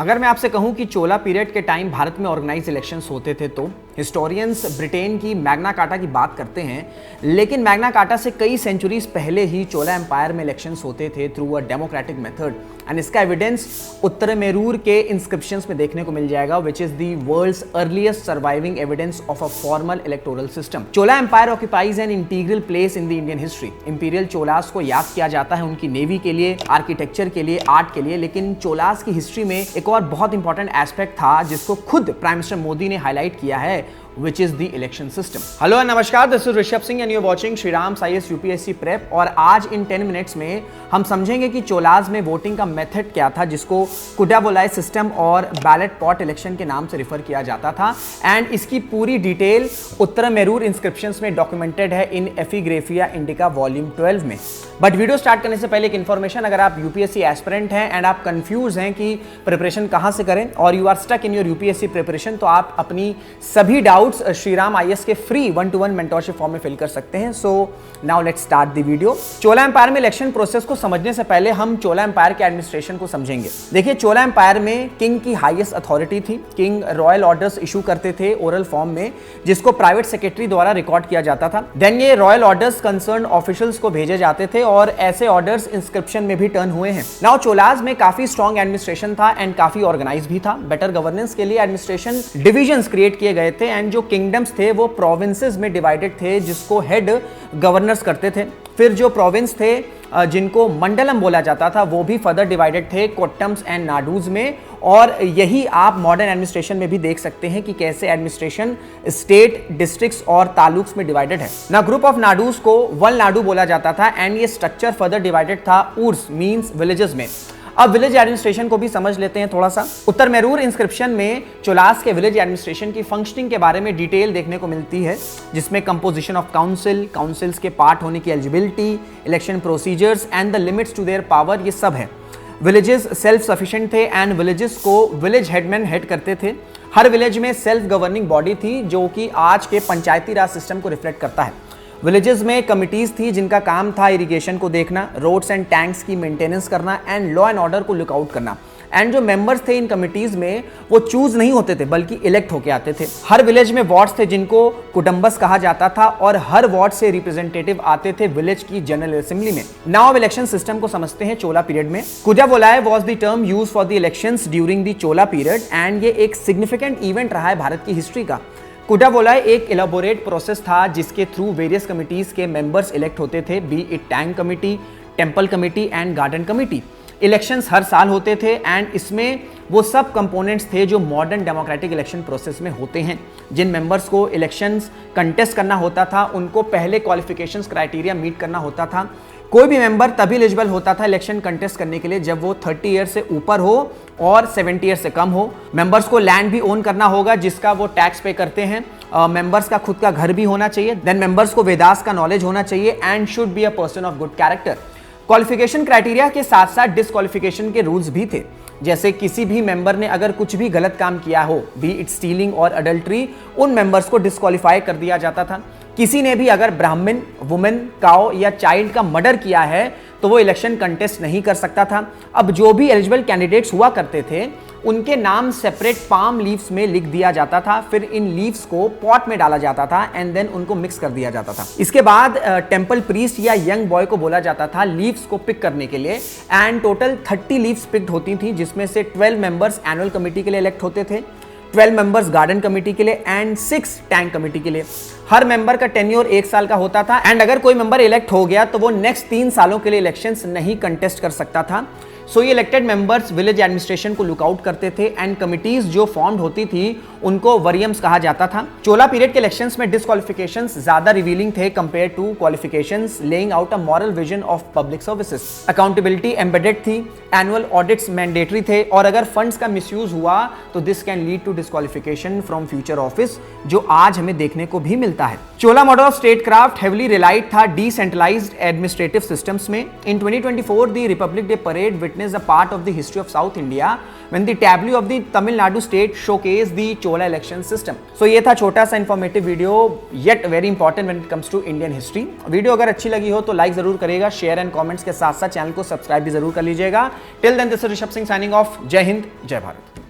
अगर मैं आपसे कहूं कि चोला पीरियड के टाइम भारत में ऑर्गेनाइज इलेक्शंस होते थे तो हिस्टोरियंस ब्रिटेन की मैग्ना कार्टा की बात करते हैं, लेकिन मैग्ना कार्टा से कई सेंचुरीज पहले ही चोला एम्पायर में इलेक्शंस होते थे through a democratic method and इसका एविडेंस उत्तरमेरूर के इंस्क्रिप्शंस में देखने को मिल जाएगा, which is the world's earliest surviving evidence of a formal electoral system. Chola empire occupies an integral place in the Indian history. Imperial Cholas को याद किया जाता है उनकी नेवी के लिए, आर्किटेक्चर के लिए, आर्ट के लिए, लेकिन चोलास की हिस्ट्री में एक और बहुत इंपॉर्टेंट एस्पेक्ट था जिसको खुद प्राइम मिनिस्टर मोदी ने हाईलाइट किया है, which is the election system. Hello नमस्कार, this is Rishabh Singh and you are watching Shriram IAS UPSC prep. और आज इन 10 मिनट्स में हम समझेंगे कि चोलाज में वोटिंग का मेथड क्या था जिसको कुडावोलाई सिस्टम और बैलेट पॉट इलेक्शन के नाम से रिफर किया जाता था, एंड इसकी पूरी डिटेल उत्तरमेरूर इंस्क्रिप्शंस में डॉक्यूमेंटेड है इन एपिग्राफिया इंडिका वॉल्यूम 12 में। बट वीडियो स्टार्ट करने से पहले एक इन्फॉर्मेशन, अगर आप यूपीएससी एस्पिरेंट हैं एंड आप कंफ्यूज हैं कि प्रिपरेशन कहां से करें और you are stuck in your UPSC preparation, तो आप अपनी सभी डाउट्स श्रीराम IAS के फ्री 1-to-1 मेंटरशिप फॉर्म में फिल कर सकते हैं। So now let's start the video. Chola empire में इलेक्शन प्रोसेस को समझने से पहले हम चोला एम्पायर के एडमिनिस्ट्रेशन को समझेंगे। देखिए, चोला एम्पायर में किंग की हाईएस्ट अथॉरिटी थी। किंग रॉयल ऑर्डर्स इशू करते थे ओरल फॉर्म में, जिसको प्राइवेट सेक्रेटरी द्वारा रिकॉर्ड किया जाता था। देन ये रॉयल ऑर्डर्स कंसर्न ऑफिशियल्स को भेजे जाते थे और ऐसे ऑर्डर्स इंस्क्रिप्शन में भी टर्न हुए हैं। नाउ चोलाज में काफी स्ट्रॉन्ग एडमिनिस्ट्रेशन था एंड काफी ऑर्गेनाइज भी था। बेटर गवर्नेंस के लिए एडमिनिस्ट्रेशन डिविजन्स क्रिएट किए गए थे एंड जो किंगडम्स थे वो प्रोविंसेस में डिवाइडेड थे जिसको हेड गवर्नर्स करते थे। फिर जो प्रोविंस थे जिनको मंडलम बोला जाता था वो भी फर्दर डिवाइडेड थे कोट्टम्स एंड नाडूज में, और यही आप मॉडर्न एडमिनिस्ट्रेशन में भी देख सकते हैं कि कैसे एडमिनिस्ट्रेशन स्टेट, डिस्ट्रिक्ट्स और तालुक्स में डिवाइडेड है ना। ग्रुप ऑफ नाडूज को वन नाडू बोला जाता था एंड ये स्ट्रक्चर फर्दर डिवाइडेड था उर्स मींस विलेजेस में। अब विलेज एडमिनिस्ट्रेशन को भी समझ लेते हैं थोड़ा सा। उत्तरमेरूर इंस्क्रिप्शन में चोलास के विलेज एडमिनिस्ट्रेशन की फंक्शनिंग के बारे में डिटेल देखने को मिलती है, जिसमें कंपोजिशन ऑफ काउंसिल, काउंसिल्स के पार्ट होने की eligibility, election procedures and the limits to their power, ये सब है। विलेजेस सेल्फ सफिशिएंट थे एंड विलेजेस को विलेज हेडमैन हेड करते थे। हर विलेज में सेल्फ गवर्निंग बॉडी थी जो कि आज के पंचायती राज सिस्टम को रिफ्लेक्ट करता है। विलेजेस में कमिटीज थी जिनका काम था इरिगेशन को देखना, रोड्स एंड टैंक्स की मेंटेनेंस करना एंड लॉ एंड ऑर्डर को लुकआउट करना। एंड जो मेंबर्स थे इन कमिटीज में वो चूज नहीं होते थे बल्कि इलेक्ट होके आते थे। हर विलेज में वार्ड्स थे जिनको कुटुंबस कहा जाता था और हर वार्ड से रिप्रेजेंटेटिव आते थे विलेज की जनरल असेंबली में। नाउ अब इलेक्शन सिस्टम को समझते हैं चोला पीरियड में। Kudavolai was the term used for the elections during the Chola period and ये एक सिग्निफिकेंट इवेंट रहा है भारत की हिस्ट्री का। कुडावोलाई एक इलाबोरेट प्रोसेस था जिसके थ्रू वेरियस कमिटीज के मेंबर्स इलेक्ट होते थे, be it tank committee, temple committee and garden committee. Elections हर साल होते थे एंड इसमें वो सब कंपोनेंट्स थे जो मॉडर्न डेमोक्रेटिक इलेक्शन प्रोसेस में होते हैं। जिन मेंबर्स को इलेक्शंस कंटेस्ट करना होता था उनको पहले क्वालिफिकेशंस क्राइटेरिया मीट करना होता था। कोई भी मेंबर तभी एलिजिबल होता था इलेक्शन कंटेस्ट करने के लिए जब वो 30 ईयर से ऊपर हो और 70 ईयर से कम हो। मेंबर्स को लैंड भी ओन करना होगा जिसका वो टैक्स पे करते हैं। मेंबर्स का खुद का घर भी होना चाहिए। देन मेंबर्स को वेदास का नॉलेज होना चाहिए and should be a person of good character. Qualification criteria के साथ साथ डिस्क्वालिफिकेशन के रूल्स भी थे, जैसे किसी भी मेंबर ने अगर कुछ भी गलत काम किया हो, बी इट स्टीलिंग और अडल्ट्री, उन मेंबर्स को डिस्क्वालीफाई कर दिया जाता था। किसी ने भी अगर ब्राह्मण, वुमेन, काउ या चाइल्ड का मर्डर किया है तो वो इलेक्शन कंटेस्ट नहीं कर सकता था। अब जो भी एलिजिबल कैंडिडेट्स हुआ करते थे उनके नाम सेपरेट पाम लीव्स में लिख दिया जाता था, फिर इन लीव्स को पॉट में डाला जाता था एंड देन उनको मिक्स कर दिया जाता था। इसके बाद टेंपल प्रीस्ट या यंग बॉय को बोला जाता था लीव्स को पिक करने के लिए एंड टोटल 30 लीव्स पिक्ड होती थी, जिसमें से 12 मेंबर्स एनुअल कमेटी के लिए इलेक्ट होते थे, 12 मेंबर्स गार्डन कमेटी के लिए एंड 6 टैंक कमेटी के लिए। हर मेंबर का टेन्योर 1 साल का होता था एंड अगर कोई मेंबर इलेक्ट हो गया तो वो नेक्स्ट 3 सालों के लिए इलेक्शंस नहीं कंटेस्ट कर सकता था। सो ये इलेक्टेड मेंबर्स विलेज एडमिनिस्ट्रेशन को लुकआउट करते थे एंड कमिटीज जो फॉर्म्ड होती थी उनको वरियम्स कहा जाता था। चोला पीरियड के इलेक्शंस में डिस्क्वालिफिकेशंस ज्यादा रिवीलिंग थे compare to qualifications, laying out a moral vision of public services. Accountability embedded थी, एनुअल ऑडिट्स मैंडेटरी थे और अगर फंड्स का मिसयूज हुआ तो this can lead to disqualification from future office, जो आज हमें देखने को भी मिलता है। Chola model of statecraft heavily relied था डिसेंट्रलाइज्ड एडमिनिस्ट्रेटिव सिस्टम्स में। In 2024 the republic day parade witnessed a part of the history of South India when the tableau of the Tamil Nadu state showcased the Chola election system. So ये था छोटा सा informative video, yet very important when it comes to Indian history. Video अगर अच्छी लगी हो तो like जरूर करिएगा, शेयर एंड कमेंट्स के साथ साथ चैनल को सब्सक्राइब भी जरूर कर लीजिएगा. Till then this is Rishabh Singh signing off. जय हिंद, जय भारत.